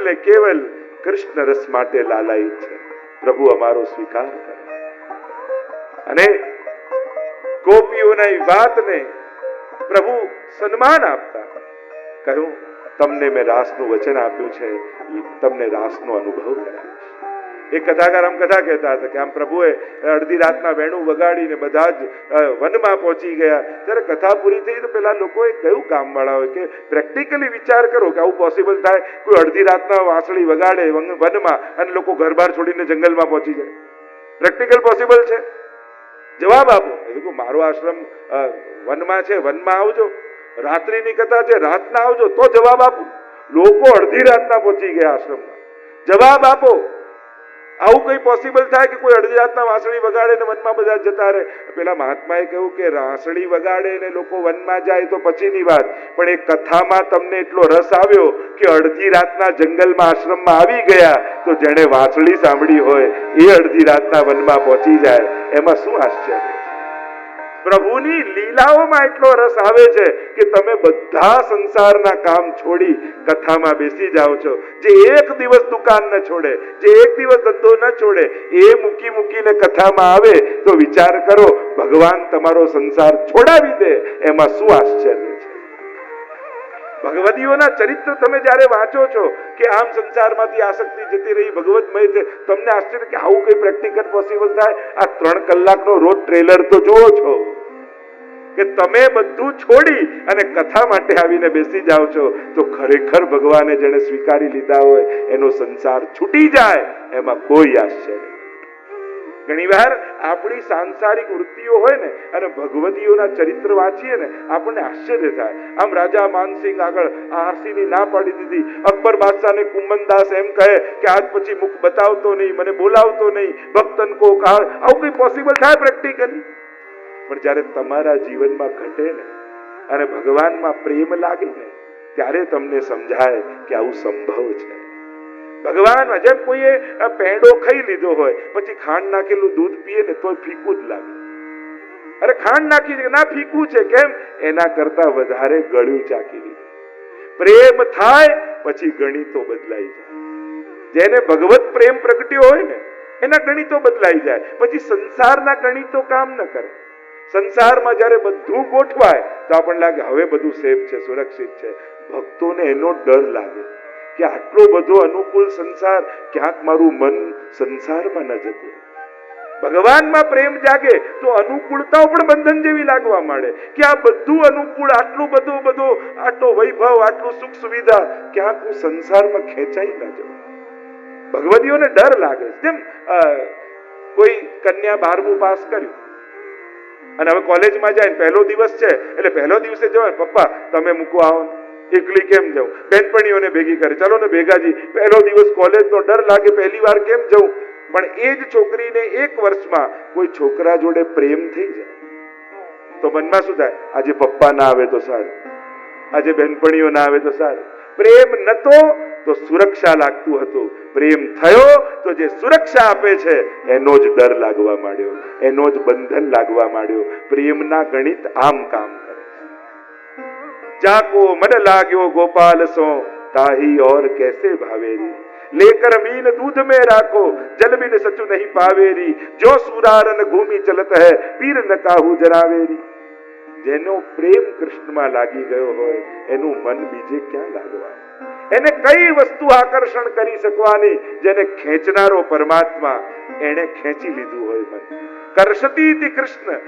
ને કેવલ કૃષ્ણ રસ માટે લાલાયિત છે. પ્રભુ અમારો સ્વીકાર કરે. અને ગોપીઓના વાતને પ્રભુ સન્માન આપતા કહ્યું, તમને મેં રાસનું વચન આપ્યું છે, તમને રાસનો અનુભવ કરાવીશ. એક કથાકાર આમ કથા કહેતા હતા કે આમ પ્રભુએ અડધી રાતના વેણું વગાડીને બધા જ વનમાં પહોંચી ગયા. જ્યારે કથા પૂરી થઈ તો પેલા લોકોએ કયું કામવાળા હોય કે પ્રેક્ટિકલી વિચાર કરો કે આવું પોસિબલ થાય? કોઈ અડધી રાતના વાંસળી વગાડે વનમાં અને લોકો ઘર બહાર છોડીને જંગલમાં પહોંચી જાય? પ્રેક્ટિકલ પોસિબલ છે? જવાબ આપો. મારો આશ્રમ વનમાં છે, વનમાં આવજો. રાત્રિની કથા છે, રાતના આવજો તો જવાબ આપું. લોકો અડધી રાતના પહોંચી ગયા આશ્રમમાં. જવાબ આપો. આવું કઈ પોસિબલ થાય કે કોઈ અડધી રાતના વાંસળી વગાડે ને વનમાં બધા જતા રહે? પેલા મહાત્માએ કહ્યું કે વાંસળી વગાડે ને લોકો વનમાં જાય તો પછીની વાત, પણ એ કથામાં તમને એટલો રસ આવ્યો કે અડધી રાતના જંગલમાં આશ્રમમાં આવી ગયા તો જેણે વાંસળી સાંભળી હોય એ અડધી રાતના વનમાં પહોંચી જાય, એમાં શું આશ્ચર્ય? પ્રભુની લીલાઓમાં એટલો રસ આવે છે કે તમે બધા સંસારના કામ છોડી કથામાં બેસી જાઓ છો. જે એક દિવસ દુકાન ન છોડે, જે એક દિવસ ધંધો ન છોડે, એ મૂકીને કથામાં આવે તો વિચાર કરો, ભગવાન તમારો સંસાર છોડાવી દે એમાં શું આશ્ચર્ય છે? ભગવદીઓના ચરિત્ર તમે જ્યારે વાંચો છો કે આમ સંસારમાંથી આસક્તિ જતી રહી, ભગવતમય છે, તમને આશ્ચર્ય કે આવું કઈ પ્રેક્ટિકલ પોસિબલ થાય? આ 3 કલાકનો રોજ ટ્રેલર તો જુઓ છો કે તમે બધું છોડી અને કથા માટે આવીને બેસી જાઓ છો તો ખરેખર ભગવાને જેને સ્વીકારી લીધા હોય એનો સંસાર છૂટી જાય એમાં કોઈ આશ્ચર્ય નહીં. ઘણીવાર આપણી સાંસારિક વૃત્તિઓ હોય ને અને ભગવદીઓના ચરિત્ર વાંચીએ ને આપણને આશ્ચર્ય થાય. આમ રાજા માનસિંહ આગળ આરસીની ના પાડી દીધી. અકબર બાદશાહને કુંભનદાસ એમ કહે કે આજ પછી મુખ બતાવતો નહીં, મને બોલાવતો નહીં, ભક્તન કો કાળ. આવું કઈ પોસિબલ થાય પ્રેક્ટિકલી? પણ જ્યારે તમારા જીવનમાં ઘટે ને અને ભગવાનમાં પ્રેમ લાગે ને ત્યારે તમને સમજાય કે આવું સંભવ છે. ભગવાનમાં જેમ કોઈએ પેંડો ખાઈ લીધો હોય પછી ખાંડ નાખેલું દૂધ પીએ ને તો ફીકું જ લાગે. અરે ખાંડ નાખી ના ફીકું છે કેમ? એના કરતા વધારે ગળ્યું ચાખી લીધું. પ્રેમ થાય પછી ગણિતો બદલાઈ જાય. જેને ભગવત પ્રેમ પ્રગટ્યો હોય ને એના ગણિતો બદલાઈ જાય. પછી સંસારના ગણિતો કામ ન કરે. સંસારમાં જ્યારે બધું ગોઠવાય તો આપણને લાગે હવે બધું સેફ છે, સુરક્ષિત છે. ભક્તોને એનો ડર લાગે કે આટલો બધો અનુકૂળ સંસાર, ક્યાંક મારું મન સંસારમાં ન જતું. ભગવાનમાં પ્રેમ જાગે તો અનુકૂળતાઓ પણ બંધન જેવી લાગવા માંડે કે આ બધું અનુકૂળ, આટલું બધો આટલો વૈભવ, આટલું સુખ સુવિધા, ક્યાંક હું સંસારમાં ખેંચાઈ ન જાઉં. ભગવદીઓને ડર લાગે. જેમ કોઈ કન્યા 12મું પાસ કર્યું અને હવે કોલેજમાં જાય, પહેલો દિવસ છે એટલે પહેલો દિવસે જવાય, પપ્પા તમે મૂકવા આવો. એકલી કેમ જાઉં? બેનપણીઓને ભેગી કરે, ચલો ને ભેગાજી. પહેલો દિવસ કોલેજનો ડર લાગે, પહેલી વાર કેમ જવું? પણ એ જ છોકરીને 1 વર્ષમાં કોઈ છોકરા જોડે પ્રેમ થઈ જાય તો મનમાં શું થાય? આજે પપ્પા ના આવે તો સારું, આજે બેનપણીઓ ના આવે તો સારું. પ્રેમ નતો તો સુરક્ષા લાગતું હતું, પ્રેમ થયો તો જે સુરક્ષા આપે છે એનો જ ડર લાગવા માંડ્યો, એનો જ બંધન લાગવા માંડ્યો. પ્રેમના ગણિત આમ કામ કરે. જાકો મન લાગ્યો ગોપાલ સો તાહી और कैसे भावेरी, लेकर मीन दूध में राखो जल बिन सचु नहीं पावेरी, जो सुरारन घूमी चलत है पीर न काहू जरावेरी. જેનો પ્રેમ કૃષ્ણમાં લાગી ગયો હોય એનું મન બીજે ક્યાં લાગવાનું? એને કઈ વસ્તુ આકર્ષણ કરી શકવાની? જેને ખેંચનારો પરમાત્મા, એને ખેંચી લીધું હોય મન. કર્ષતીતિ કૃષ્ણ.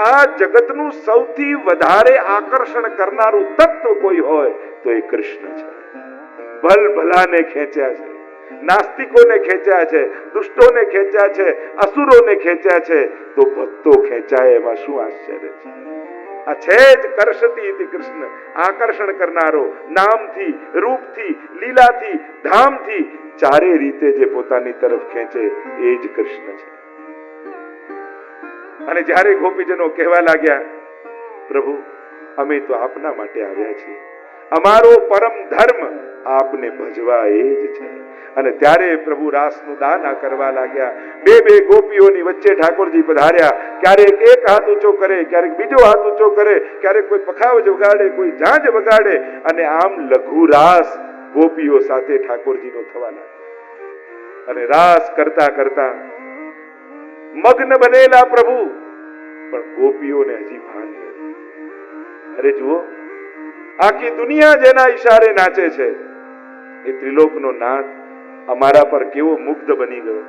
આ જગતનું સૌથી વધારે આકર્ષણ કરનારું તત્વ કોઈ હોય તો એ કૃષ્ણ છે. ભલાને ખેંચ્યા છે, નાસ્તિકોને ખેંચ્યા છે, દુષ્ટોને ખેંચ્યા છે, અસુરોને ખેંચ્યા છે, તો ભક્તો ખેંચાય એમાં શું આશ્ચર્ય છે? આ છે જ કર્ષતીતિ કૃષ્ણ, આકર્ષણ કરનારો. નામથી, રૂપથી, લીલાથી, ધામથી, ચારે રીતે જે પોતાની તરફ ખેંચે એ જ કૃષ્ણ છે. અને જ્યારે ગોપીજનો કહેવા લાગ્યા, પ્રભુ અમે તો આપના માટે આવ્યા છીએ, અમારો પરમ ધર્મ આપને ભજવા એ જ છે. અને ત્યારે પ્રભુ રાસનું દાન કરવા લાગ્યા. 2 ગોપીઓની વચ્ચે ઠાકોરજી પધાર્યા. ક્યારેક એક હાથ ઊંચો કરે, ક્યારેક બીજો હાથ ઊંચો કરે, ક્યારેક કોઈ પખાવ વગાડે, કોઈ ઝાંઝ વગાડે અને આમ લઘુ રાસ ગોપીઓ સાથે ઠાકોરજીનો થવા લાગ્યો. અને રાસ કરતા કરતા મગ્ન બનેલા પ્રભુ, પણ ગોપીઓને હજી ભાન નથી. અરે જુઓ, આખી દુનિયા જેના ઈશારે નાચે છે, એ ત્રિલોકનો નાથ અમારા પર કેવો મુગ્ધ બની ગયો.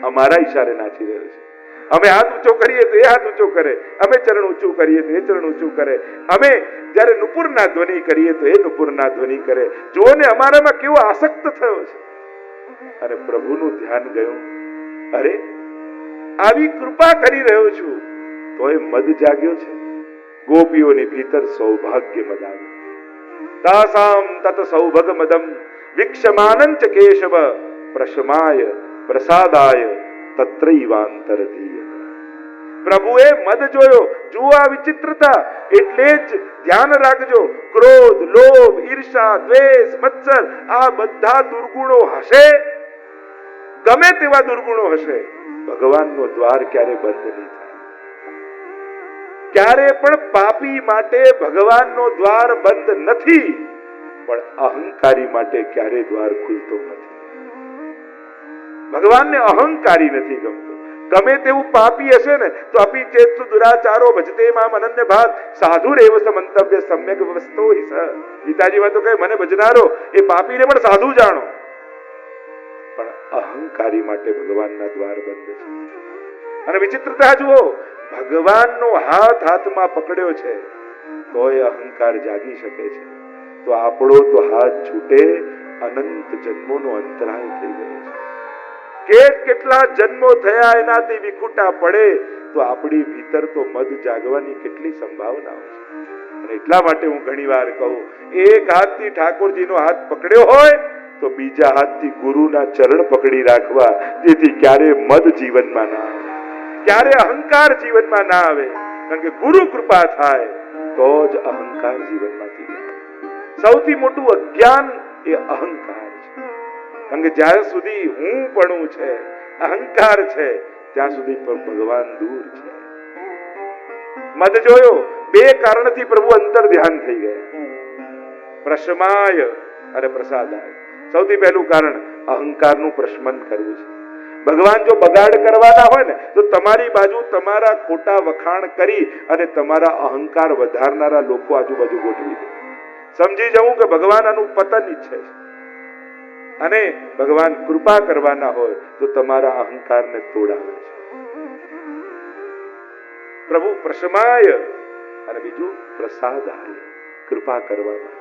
અમારા ઈશારે નાચી રહ્યો છે. અમે હાથ ઊંચો કરીએ તો એ હાથ ઊંચો કરે, અમે ચરણ ઊંચું કરીએ તો એ ચરણ ઊંચું કરે, અમે જ્યારે નુપુરના ધ્વનિ કરીએ તો એ નુપુરના ધ્વનિ કરે. જુઓ ને અમારામાં કેવો આસક્ત થયો છે. અને પ્રભુનું ધ્યાન ગયું, અરે આવી કૃપા કરી રહ્યો છું તો એ મદ જાગ્યો છે. ગોપીઓની ભીતર સૌભાગ્ય મદ આવ્યું. તાસામ તત સૌભગ મદમ વિક્ષમાનંચ કેશવ પ્રશમાય પ્રસાદાય તત્રૈવાંતરધીય. પ્રભુએ મદ જોયો. જુઓ આ વિચિત્રતા. એટલે જ ધ્યાન રાખજો, ક્રોધ, લોભ, ઈર્ષા, દ્વેષ, મત્સર આ બધા દુર્ગુણો હશે, ગમે તેવા દુર્ગુણો હશે, ભગવાનનો દ્વાર ક્યારે બંધ નહીં થાય. ક્યારે પણ પાપી માટે ભગવાનનો દ્વાર બંધ નથી, પણ અહંકારી માટે ક્યારે દ્વાર ખુલતો નથી. ભગવાનને અહંકારી નથી ગમતો. ગમે તેવું પાપી હશે ને તો અપી ચેત્સુ દુરાચારો ભજતે મામ અનન્ય ભાગ સાધુરેવ સમંતવ્ય સમ્યક વસ્તો હિ સ. ગીતાજીમાં તો કહે મને ભજનારો એ પાપીને પણ સાધુ જાણો. પણ અહંકારી માટે ભગવાનના દ્વાર બંધ છે. અને વિચિત્રતા જુઓ, ભગવાનનો હાથમાં પકડ્યો છે તોય અહંકાર જાગી શકે છે. તો આપણો તો હાથ છૂટે અનંત જન્મોનો અંતરાય થઈ ગયો છે. કેટલા જન્મો થયા એનાથી વિખૂટા પડે તો આપણી ભીતર તો મદ જાગવાની કેટલી સંભાવનાઓ છે. અને એટલા માટે હું ઘણી વાર કહું, એક હાથથી ઠાકોરજીનો હાથ પકડ્યો હોય તો બીજા હાથથી ગુરુના ચરણ પકડી રાખવા, જેથી ક્યારે મદ જીવનમાં ના આવે, ક્યારે અહંકાર જીવનમાં ના આવે. કારણ કે ગુરુ કૃપા થાય તો જ અહંકાર જીવનમાંથી જાય. સૌથી મોટું અજ્ઞાન એ અહંકાર છે. કારણ કે જ્યાં સુધી હું પણ છે, અહંકાર છે, ત્યાં સુધી પણ ભગવાન દૂર છે. મદ જોયો, બે કારણથી પ્રભુ અંતર ધ્યાન થઈ ગયા, પ્રશમાય અને પ્રસાદાય. સૌથી પહેલું કારણ અહંકારનું પ્રશમન કરવું છે. ભગવાન જો બગાડ કરવાના હોય ને તો તમારી બાજુ તમારા ખોટા વખાણ કરી અને તમારા અહંકાર વધારનારા લોકો આજુબાજુ ગોઠવી દે. સમજી જવું કે ભગવાન આનું પતન ઈચ્છે છે. અને ભગવાન કૃપા કરવાના હોય તો તમારા અહંકારને તોડાવે છે. પ્રભુ પ્રશમાય અને બીજું પ્રસાદાય, કૃપા કરવા માટે.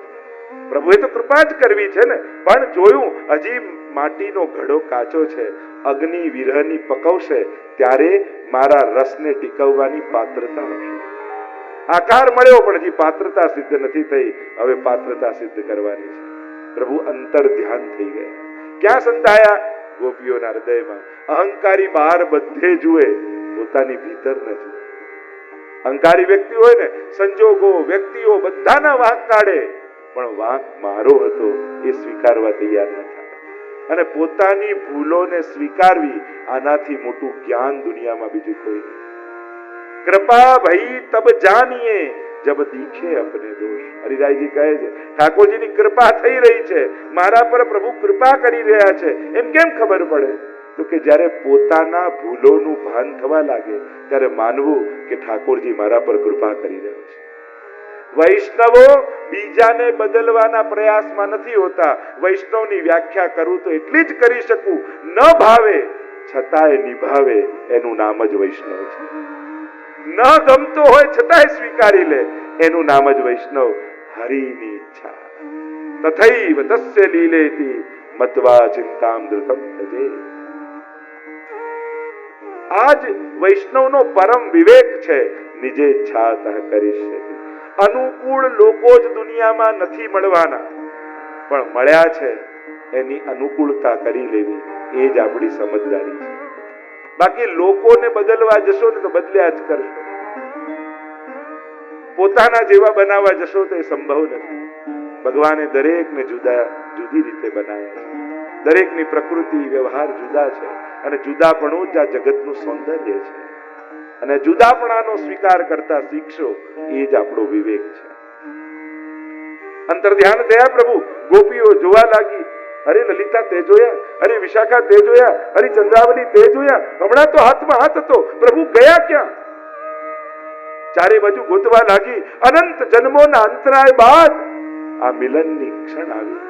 પ્રભુએ તો કૃપા જ કરવી છે ને, પણ જોયું હજી માટીનો ઘડો કાચો છે, અગ્નિ વિરહની પકવશે ત્યારે મારા રસને ટીકવવાની પાત્રતા હશે. આકાર મળ્યો પણ હજી પાત્રતા સિદ્ધ નથી થઈ, હવે પાત્રતા સિદ્ધ કરવાની છે. પ્રભુ અંતર ધ્યાન થઈ ગયા. ક્યાં સંતાયા? ગોપીઓના હૃદયમાં. અહંકારી બહાર બધે જુએ, પોતાની ભીતર ન જુએ. અહંકારી વ્યક્તિ હોય ને, સંજોગો, વ્યક્તિઓ બધાના વાંક કાઢે, પણ વાંક મારો હતો એ સ્વીકારવા તૈયાર ન થાય. અને પોતાની ભૂલોને સ્વીકારવી, આનાથી મોટું જ્ઞાન દુનિયામાં બીજું કોઈ નહીં. કૃપા ભઈ તબ જાનીએ જબ દીખે અપને દોષ. હરિરાયજી કહે છે ઠાકોરજીની કૃપા થઈ રહી છે, મારા પર પ્રભુ કૃપા કરી રહ્યા છે. એમ કેમ ખબર પડે? તો કે જ્યારે પોતાના ભૂલોનું ભાન થવા લાગે ત્યારે માનવું કે ઠાકોરજી મારા પર કૃપા કરી રહ્યો છે. વૈષ્ણવો બીજાને બદલવાના પ્રયાસમાં નથી હોતા. વૈષ્ણવની વ્યાખ્યા કરું તો એટલી જ કરી શકું, ન ભાવે છતાંય નિભાવે, એનું નામ જ વૈષ્ણવ છે. ન ગમતો હોય છતાંય સ્વીકારી લે, એનું નામ જ વૈષ્ણવ. હરિની ઈચ્છા તથૈવ તસ્ય લીલેતિ મત્વા ચિંતામ ધૃતમ તજે. આજ વૈષ્ણવનો પરમ વિવેક છે. નિજેચ્છાતઃ કરીષ્યતિ. અનુકૂળ લોકો જ દુનિયામાં નથી મળવાના, પણ મળ્યા છે એની અનુકૂળતા કરી લેવી, એ જ આપણી સમજદારી છે. બાકી લોકોને બદલવા જશો ને તો બદલ્યા જ કરશો. પોતાના જેવા બનાવવા જશો તો એ સંભવ નથી. ભગવાને દરેકને જુદી રીતે બનાવ્યા છે. દરેકની પ્રકૃતિ, વ્યવહાર જુદા છે, અને જુદાપણું જ આ જગતનું સૌંદર્ય છે. અને જુદાપણાનો સ્વીકાર કરતા શીખશો, એ જ આપણો વિવેક છે. અંતર ધ્યાન થયા પ્રભુ. ગોપીઓ જોવા લાગી. અરે લલિતા તે જોયા, અરે વિશાખા તે જોયા, અરે ચંદ્રાવલી તે જોયા. હમણાં તો હાથમાં હાથ હતો, પ્રભુ ગયા ક્યાં? ચારે બાજુ ગોતવા લાગી. અનંત જન્મોના અંતરાય બાદ આ મિલનની ક્ષણ આવી.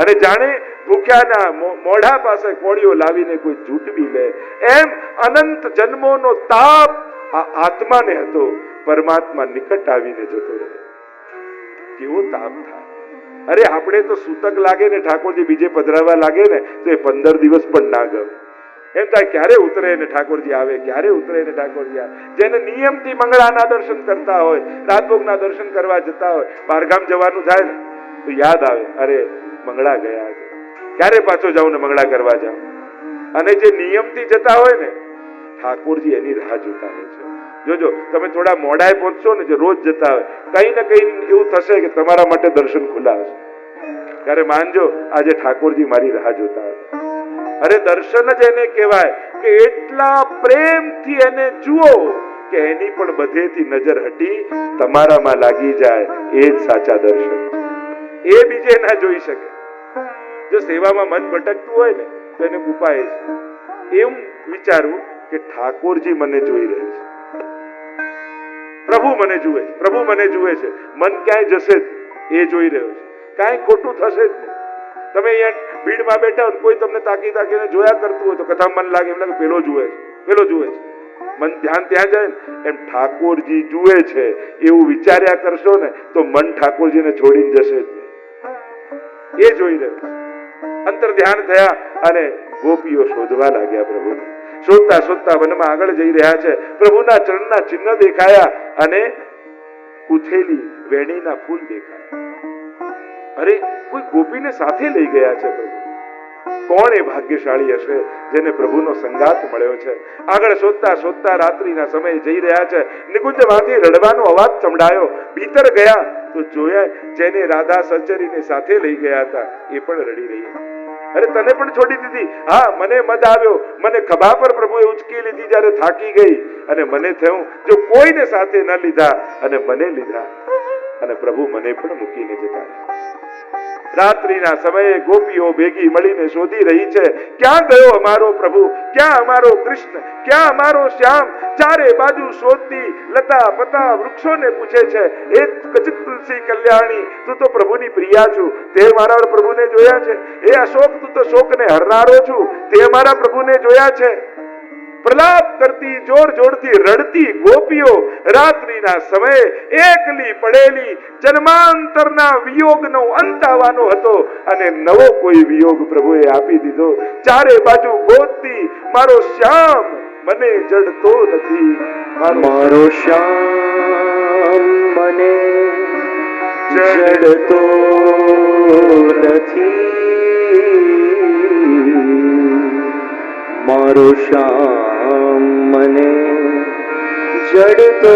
અને જાણે ભૂખ્યાના મોઢા પાસે કોળીઓ લાવીને કોઈ ઝૂંટવી લે એમ અનંત જન્મોનો તાપ આ આત્માને હતો, પરમાત્મા નિકટ આવીને જતો રહે. કેવો તાપ થાય! અરે આપણે તો સૂતક લાગે ને ઠાકોરજી બીજે પધરાવા લાગે ને તો એ 15 દિવસ પણ ના ગમે. એમ થાય ક્યારે ઉતરે ને ઠાકોરજી આવે, ક્યારે ઉતરે ને ઠાકોરજી આવે. જેને નિયમથી મંગળાના દર્શન કરતા હોય, રાજભોગના દર્શન કરવા જતા હોય, બહારગામ જવાનું થાય ને તો યાદ આવે, અરે મંગળા ગયા છે, ક્યારે પાછો જાઉં ને મંગળા કરવા જાઉં. અને જે નિયમથી જતા હોય ને ઠાકોરજી એની રાહ જોતા હોય છે. જોજો તમે થોડા મોડાએ પહોંચશો ને, જે રોજ જતા હોય, કઈ ને કઈ એવું થશે કે તમારા માટે દર્શન ખુલ્લા હશે. ત્યારે માનજો આજે ઠાકોરજી મારી રાહ જોતા હતા. અરે દર્શન જ એને કહેવાય કે એટલા પ્રેમથી એને જુઓ કે એની પણ બધેથી નજર હટી તમારામાં લાગી જાય. એ જ સાચા દર્શન. એ બીજે ના જોઈ શકે. જો સેવામાં મન ભટકતું હોય ને તો એને ઉપાય છે એમ વિચારવું કે ઠાકોરજી મને જોઈ રહે છે, પ્રભુ મને જુએ છે, પ્રભુ મને જુએ છે. મન ક્યાંય જશે એ જોઈ રહ્યો છે, કાંઈ ખોટું થશે જ નહીં. તમે અહીંયા ભીડમાં બેઠા હોય, કોઈ તમને તાકીને જોયા કરતું હોય તો કથા મન લાગે, એમ લાગે પેલો જુએ છે, પેલો જુએ છે. મન ધ્યાન ત્યાં જાય ને એમ ઠાકોરજી જુએ છે એવું વિચાર્યા કરશો ને તો મન ઠાકોરજીને છોડીને જશે જ નહીં. એ જોઈ રહ્યો. અંતર ધ્યાન થયા અને ગોપીઓ શોધવા લાગ્યા પ્રભુને. શોધતા શોધતા વનમાં આગળ જઈ રહ્યા છે. પ્રભુના ચરણના ચિહ્ન દેખાયા અને ઉથેલી વેણીના ફૂલ દેખાયા. અરે કોઈ ગોપીને સાથે લઈ ગયા છે પ્રભુ. કોણ એ ભાગ્યશાળી હશે જેને પ્રભુનો સંગાત મળ્યો છે? આગળ શોધતા શોધતા રાત્રિના સમયે જઈ રહ્યા છે. નિકુંજમાંથી રડવાનો અવાજ સંભળાયો. ભીતર ગયા તો જોયા જેને રાધા સચરીને સાથે લઈ ગયા હતા એ પણ રડી રહી. અરે તને પણ છોડી દીધી? હા, મને મદ આવ્યો, મને ખભા પર પ્રભુએ ઉચકી લીધી જ્યારે થાકી ગઈ, અને મને થયું જો કોઈને સાથે ન લીધા અને મને લીધા, અને પ્રભુ મને પણ મૂકીને જતા રહ્યા. રાત્રિના સમયે ગોપીઓ ભેગી મળીને શોધી રહી છે, ક્યાં ગયો અમારો પ્રભુ, ક્યાં અમારો કૃષ્ણ, ક્યાં અમારો શ્યામ? ચારે બાજુ શોધતી લતા પતા વૃક્ષોને પૂછે છે, એ કચિત તુલસી કલ્યાણી, તું તો પ્રભુની પ્રિયા છું, તે મારા પ્રભુને જોયા છે? એ અશોક, તું તો શોકને હરનારો છું, તે મારા પ્રભુને જોયા છે? પ્રલાપ કરતી જોર જોરથી રડતી ગોપીઓ રાત્રિના સમયે એકલી પડેલી જન્માંતરના વિયોગનો અંત આવવાનો હતો અને નવો કોઈ વિયોગ પ્રભુએ આપી દીધો. ચારે બાજુ ગોતતી મારો શ્યામ મને જડતો નથી, મારો શ્યામ મને જડતો નથી, મારો શ્યામ મને જડતો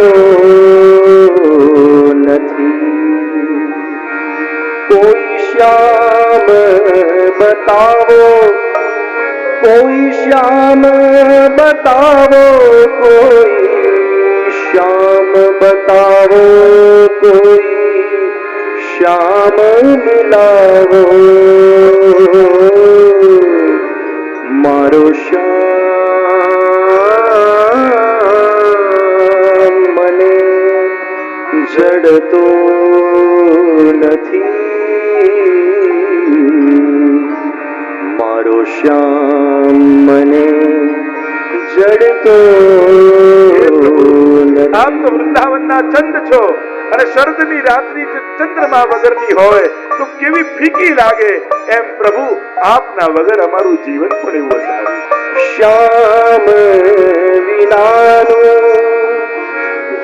નથી. કોઈ શ્યામ બતાવો, કોઈ શ્યામ બતાવો, કોઈ શ્યામ બતાવો, કોઈ શ્યામ મિલાવો, મારો શ્યામ મને જડતો નથી, મારો શ્યામ મને જડતો નથી. આપ તો વૃંદાવનના ચંદ છો અને શરદની રાત્રિ ચંદ્રમા વગરની હોય તો કેવી ફીકી લાગે, એમ પ્રભુ આપના વગર અમારું જીવન પણ એવું હશે. શ્યામ વિનાનું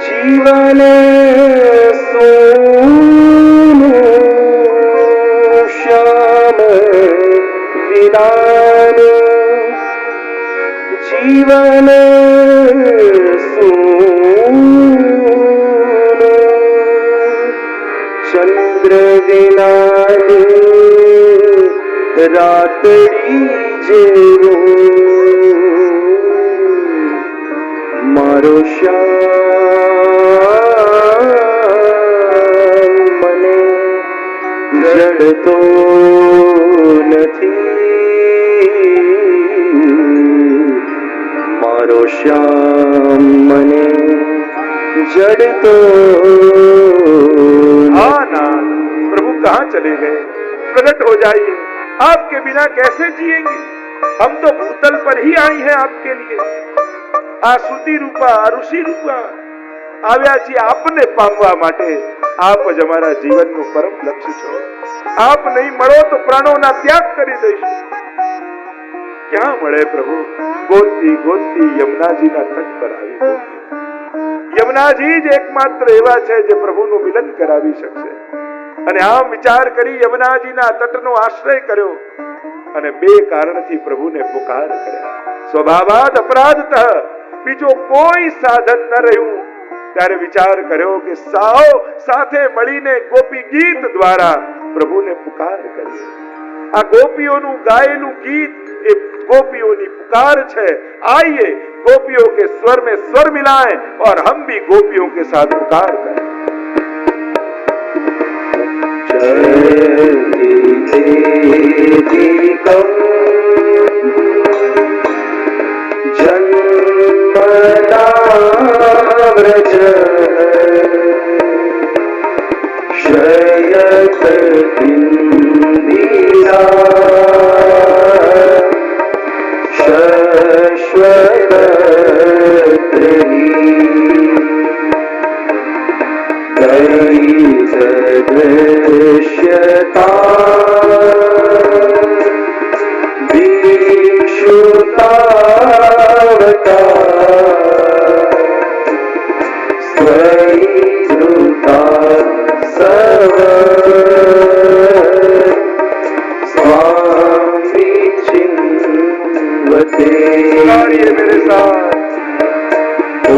જીવન સૂનું, શ્યામ વિનાનું જીવન સૂનું, ચંદ્ર વિનાની રાતડી જેવું, મારો શ્યામ મને જડતો નથી મારો શ્યામ મને જડતો हाँ नाथ, प्रभु कहाँ चले गए? प्रकट हो जाइए। आपके बिना कैसे जिएंगे? हम तो भूतल पर ही आई हैं आपके लिए। आ સુતી રૂપા, આ ઋષિ રૂપા આવ્યા છીએ આપને પામવા માટે। આપ જ અમારા જીવનનું પરમ લક્ષ્ય છો। આપ નહીં મળો તો પ્રાણોના ત્યાગ કરી દઈશું। ક્યાં મળે પ્રભુ? ગોતતી ગોતતી યમુનાજીના તટ પર આવી ગઈ। યમુનાજી જ એકમાત્ર એવા છે જે પ્રભુનું મિલન કરાવી શકશે। અને આમ વિચાર કરી યમુનાજીના તટનો આશ્રય કર્યો અને બે કારણથી પ્રભુને પુકાર કર્યા। સ્વભાવાદ અપરાધતઃ બીજો કોઈ સાધન ન રહ્યું ત્યારે વિચાર કર્યો કે સાવ સાથે મળીને ગોપી ગીત દ્વારા પ્રભુને પુકાર કરીએ। આ ગોપીઓનું ગાયેલું ગીત એ गोपियों पुकार है। आइए गोपियों के स्वर में स्वर मिलाएं और हम भी गोपियों के साथ पुकार करें। व्रज शयत इंदिरा शाश्वत दृश्यता भिक्षुतावता स्वैधृता सव स्वामी चिन्वते। मेरे साथ ओ